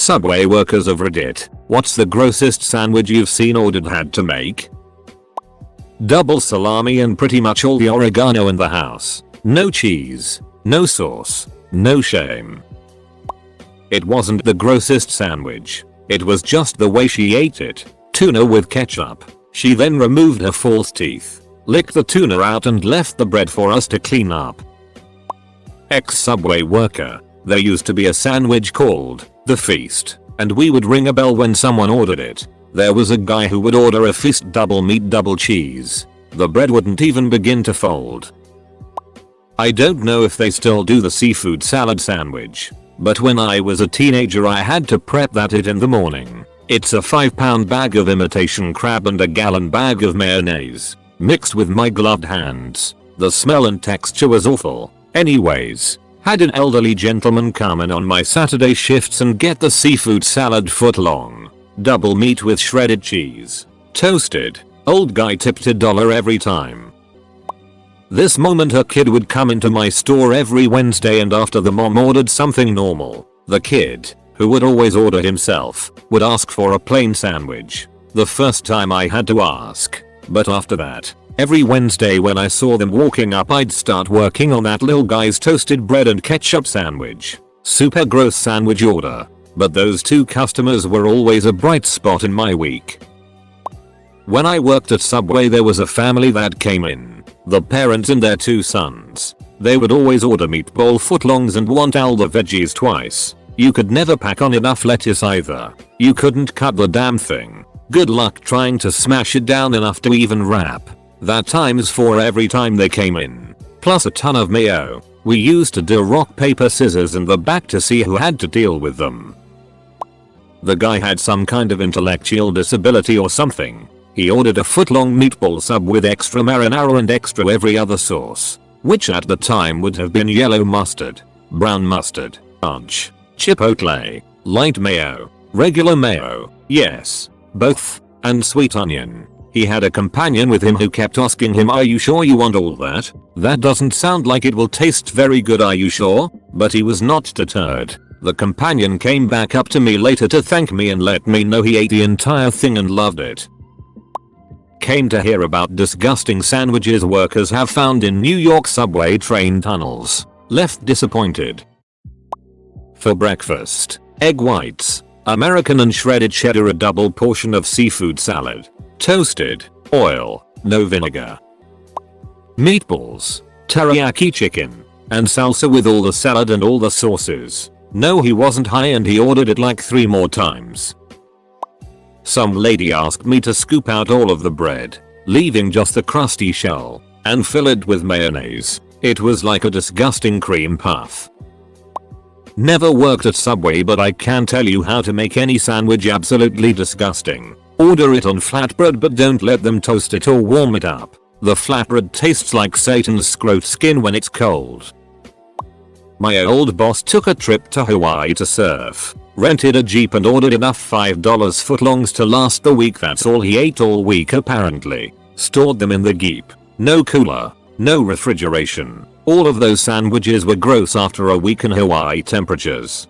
Subway workers of Reddit, what's the grossest sandwich you've seen or had to make? Double salami and pretty much all the oregano in the house. No cheese. No sauce. No shame. It wasn't the grossest sandwich. It was just the way she ate it. Tuna with ketchup. She then removed her false teeth, licked the tuna out and left the bread for us to clean up. Ex-Subway worker. There used to be a sandwich called The Feast, and we would ring a bell when someone ordered it. There was a guy who would order a feast double meat double cheese. The bread wouldn't even begin to fold. I don't know if they still do the seafood salad sandwich, but when I was a teenager I had to prep that in the morning. It's a 5-pound bag of imitation crab and a gallon bag of mayonnaise, mixed with my gloved hands. The smell and texture was awful. Anyways, had an elderly gentleman come in on my Saturday shifts and get the seafood salad foot-long. Double meat with shredded cheese. Toasted. Old guy tipped $1 every time. This moment her kid would come into my store every Wednesday and after the mom ordered something normal, the kid, who would always order himself, would ask for a plain sandwich. The first time I had to ask, but after that, every Wednesday when I saw them walking up I'd start working on that little guy's toasted bread and ketchup sandwich. Super gross sandwich order, but those two customers were always a bright spot in my week. When I worked at Subway there was a family that came in, the parents and their 2 sons. They would always order meatball footlongs and want all the veggies twice. You could never pack on enough lettuce either. You couldn't cut the damn thing. Good luck trying to smash it down enough to even wrap. That ×4 every time they came in. Plus a ton of mayo. We used to do rock paper scissors in the back to see who had to deal with them. The guy had some kind of intellectual disability or something. He ordered a footlong meatball sub with extra marinara and extra every other sauce, which at the time would have been yellow mustard, brown mustard, ranch, chipotle, light mayo, regular mayo, yes, both, and sweet onion. He had a companion with him who kept asking him, "Are you sure you want all that? That doesn't sound like it will taste very good, are you sure?" But he was not deterred. The companion came back up to me later to thank me and let me know he ate the entire thing and loved it. Came to hear about disgusting sandwiches workers have found in New York subway train tunnels. Left disappointed. For breakfast, egg whites, American and shredded cheddar, a double portion of seafood salad. Toasted, oil, no vinegar. Meatballs, teriyaki chicken, and salsa with all the salad and all the sauces. No, he wasn't high and he ordered it like 3 more times. Some lady asked me to scoop out all of the bread, leaving just the crusty shell, and fill it with mayonnaise. It was like a disgusting cream puff. Never worked at Subway, but I can tell you how to make any sandwich absolutely disgusting. Order it on flatbread, but don't let them toast it or warm it up. The flatbread tastes like Satan's scrot skin when it's cold. My old boss took a trip to Hawaii to surf, rented a Jeep and ordered enough $5 footlongs to last the week. That's all he ate all week apparently. Stored them in the Jeep. No cooler, no refrigeration. All of those sandwiches were gross after a week in Hawaii temperatures.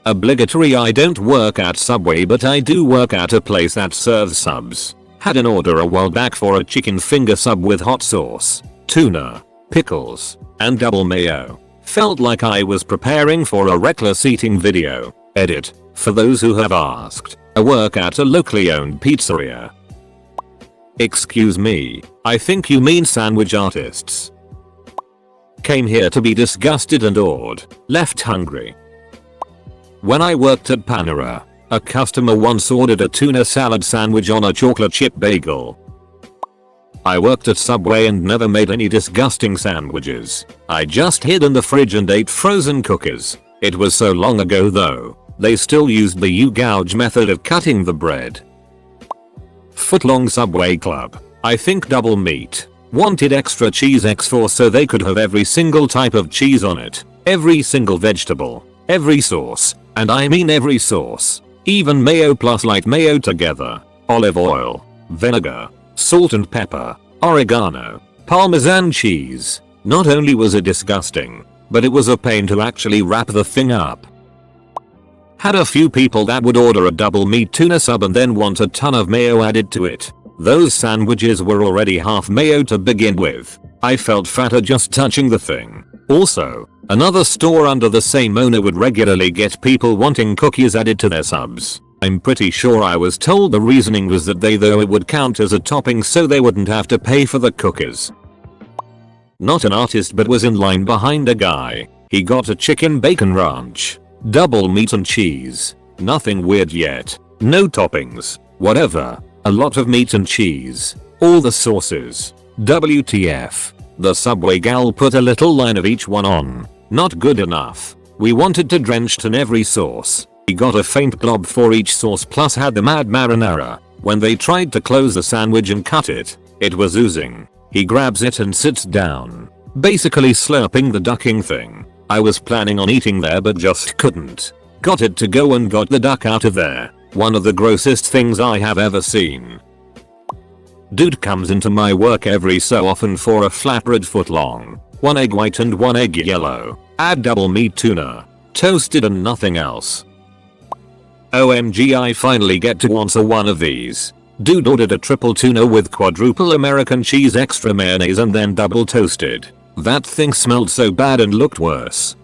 Obligatory. I don't work at Subway, but I do work at a place that serves subs. Had an order a while back for a chicken finger sub with hot sauce, tuna, pickles, and double mayo. Felt like I was preparing for a reckless eating video. Edit. For those who have asked, I work at a locally owned pizzeria. Excuse me, I think you mean sandwich artists. Came here to be disgusted and awed, left hungry. When I worked at Panera, a customer once ordered a tuna salad sandwich on a chocolate chip bagel. I worked at Subway and never made any disgusting sandwiches. I just hid in the fridge and ate frozen cookies. It was so long ago though, they still used the U-gouge method of cutting the bread. Footlong Subway Club. I think double meat. Wanted extra cheese ×4 so they could have every single type of cheese on it. Every single vegetable. Every sauce. And I mean every sauce. Even mayo plus light mayo together. Olive oil. Vinegar. Salt and pepper, oregano, Parmesan cheese. Not only was it disgusting, but it was a pain to actually wrap the thing up. Had a few people that would order a double meat tuna sub and then want a ton of mayo added to it. Those sandwiches were already half mayo to begin with. I felt fatter just touching the thing. Also, another store under the same owner would regularly get people wanting cookies added to their subs. I'm pretty sure I was told the reasoning was that it would count as a topping so they wouldn't have to pay for the cookies. Not an artist but was in line behind a guy. He got a chicken bacon ranch. Double meat and cheese. Nothing weird yet. No toppings. Whatever. A lot of meat and cheese. All the sauces. WTF. The Subway gal put a little line of each one on. Not good enough. We wanted to drenched in every sauce. He got a faint glob for each sauce plus had the mad marinara. When they tried to close the sandwich and cut it, it was oozing. He grabs it and sits down. Basically slurping the ducking thing. I was planning on eating there but just couldn't. Got it to go and got the duck out of there. One of the grossest things I have ever seen. Dude comes into my work every so often for a flatbread foot long. 1 egg white and 1 egg yellow. Add double meat tuna. Toasted and nothing else. OMG, I finally get to answer one of these. Dude ordered a triple tuna with quadruple American cheese, extra mayonnaise and then double toasted. That thing smelled so bad and looked worse.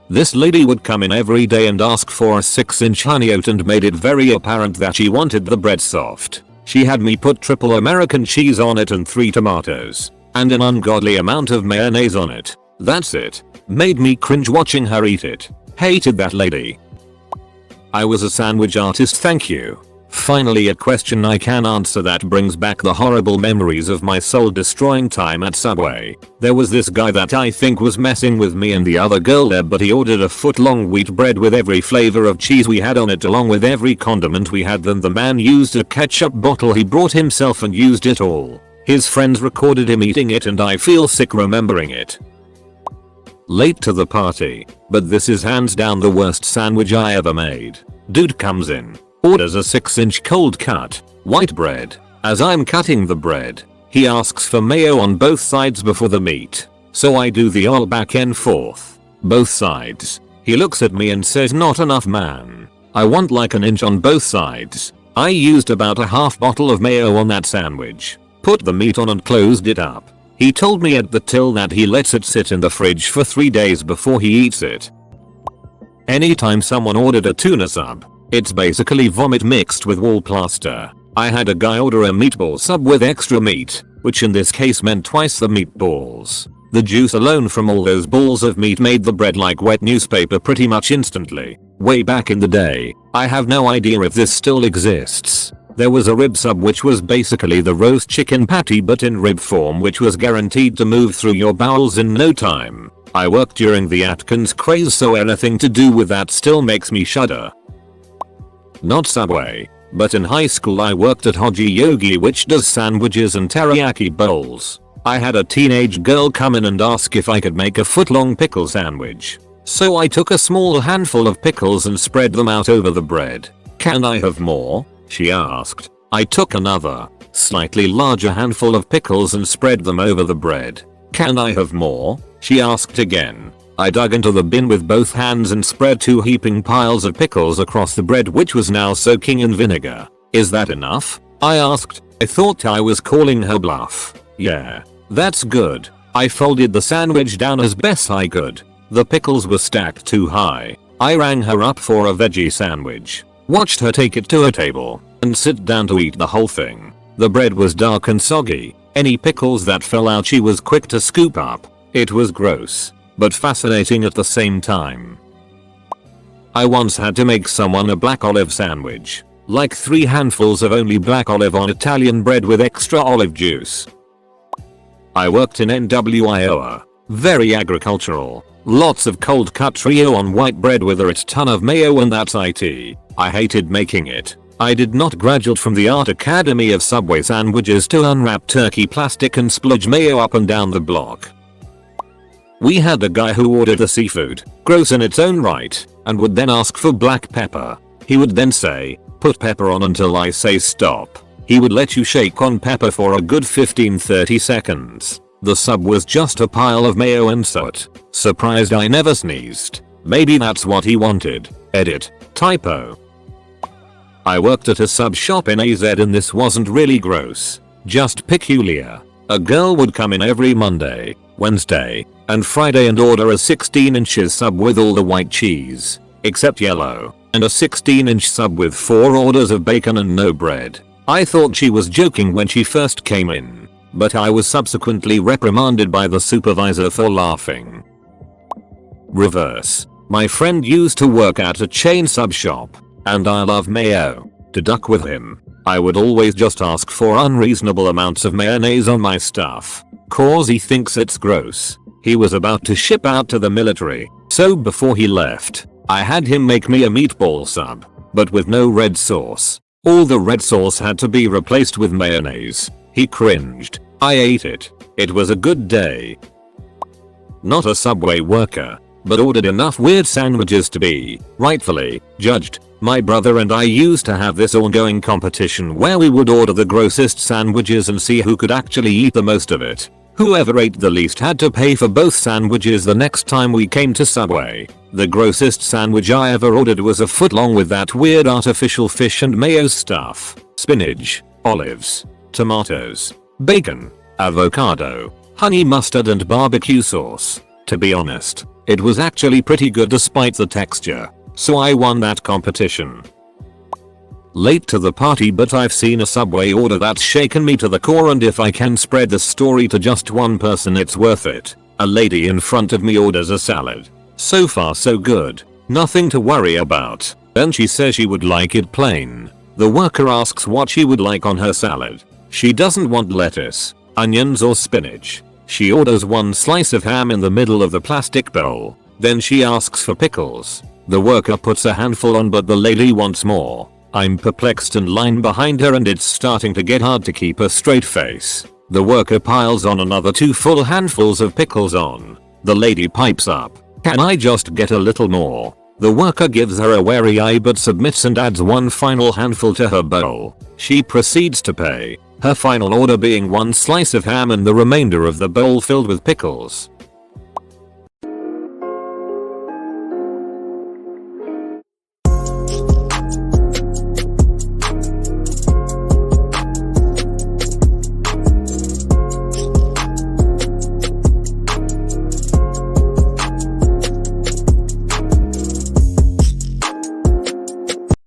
This lady would come in every day and ask for a 6-inch honey oat and made it very apparent that she wanted the bread soft. She had me put triple American cheese on it and 3 tomatoes. And an ungodly amount of mayonnaise on it. That's it. Made me cringe watching her eat it. Hated that lady. I was a sandwich artist, thank you. Finally a question I can answer that brings back the horrible memories of my soul destroying time at Subway. There was this guy that I think was messing with me and the other girl there, but he ordered a foot-long wheat bread with every flavor of cheese we had on it along with every condiment we had. Then the man used a ketchup bottle he brought himself and used it all. His friends recorded him eating it and I feel sick remembering it. Late to the party, but this is hands down the worst sandwich I ever made. Dude comes in. Orders a 6-inch cold cut, white bread. As I'm cutting the bread, he asks for mayo on both sides before the meat. So I do the all back and forth. Both sides. He looks at me and says, not enough, man. I want like an inch on both sides. I used about a half bottle of mayo on that sandwich. Put the meat on and closed it up. He told me at the till that he lets it sit in the fridge for 3 days before he eats it. Anytime someone ordered a tuna sub, it's basically vomit mixed with wall plaster. I had a guy order a meatball sub with extra meat, which in this case meant twice the meatballs. The juice alone from all those balls of meat made the bread like wet newspaper pretty much instantly. Way back in the day, I have no idea if this still exists. There was a rib sub which was basically the roast chicken patty but in rib form, which was guaranteed to move through your bowels in no time. I worked during the Atkins craze, so anything to do with that still makes me shudder. Not Subway, but in high school I worked at Hoji Yogi, which does sandwiches and teriyaki bowls. I had a teenage girl come in and ask if I could make a foot-long pickle sandwich. So I took a small handful of pickles and spread them out over the bread. Can I have more? She asked. I took another, slightly larger handful of pickles and spread them over the bread. Can I have more? She asked again. I dug into the bin with both hands and spread 2 heaping piles of pickles across the bread, which was now soaking in vinegar. Is that enough? I asked. I thought I was calling her bluff. Yeah, that's good. I folded the sandwich down as best I could. The pickles were stacked too high. I rang her up for a veggie sandwich. Watched her take it to a table and sit down to eat the whole thing. The bread was dark and soggy. Any pickles that fell out she was quick to scoop up. It was gross, but fascinating at the same time. I once had to make someone a black olive sandwich. Like 3 handfuls of only black olive on Italian bread with extra olive juice. I worked in NW, Iowa. Very agricultural. Lots of cold cut trio on white bread with a ton of mayo, and that's it. I hated making it. I did not graduate from the Art Academy of Subway sandwiches to unwrap turkey plastic and splodge mayo up and down the block. We had a guy who ordered the seafood, gross in its own right, and would then ask for black pepper. He would then say, put pepper on until I say stop. He would let you shake on pepper for a good 15-30 seconds. The sub was just a pile of mayo and soot. Surprised I never sneezed. Maybe that's what he wanted. Edit. Typo. I worked at a sub shop in AZ and this wasn't really gross, just peculiar. A girl would come in every Monday, Wednesday, and Friday and order a 16-inch sub with all the white cheese, except yellow, and a 16-inch sub with 4 orders of bacon and no bread. I thought she was joking when she first came in, but I was subsequently reprimanded by the supervisor for laughing. Reverse. My friend used to work at a chain sub shop, and I love mayo. To duck with him, I would always just ask for unreasonable amounts of mayonnaise on my stuff, cause he thinks it's gross. He was about to ship out to the military, so before he left, I had him make me a meatball sub, but with no red sauce. All the red sauce had to be replaced with mayonnaise. He cringed. I ate it. It was a good day. Not a Subway worker, but ordered enough weird sandwiches to be, rightfully, judged. My brother and I used to have this ongoing competition where we would order the grossest sandwiches and see who could actually eat the most of it. Whoever ate the least had to pay for both sandwiches the next time we came to Subway. The grossest sandwich I ever ordered was a foot long with that weird artificial fish and mayo stuff, spinach, olives, tomatoes, bacon, avocado, honey mustard and barbecue sauce. To be honest, it was actually pretty good despite the texture, so I won that competition. Late to the party, but I've seen a Subway order that's shaken me to the core, and if I can spread the story to just one person it's worth it. A lady in front of me orders a salad. So far so good, nothing to worry about, and she says she would like it plain. The worker asks what she would like on her salad. She doesn't want lettuce, onions or spinach. She orders one slice of ham in the middle of the plastic bowl. Then she asks for pickles. The worker puts a handful on, but the lady wants more. I'm perplexed and line behind her, and it's starting to get hard to keep a straight face. The worker piles on another 2 full handfuls of pickles on. The lady pipes up, "Can I just get a little more?" The worker gives her a wary eye but submits and adds one final handful to her bowl. She proceeds to pay, her final order being one slice of ham and the remainder of the bowl filled with pickles.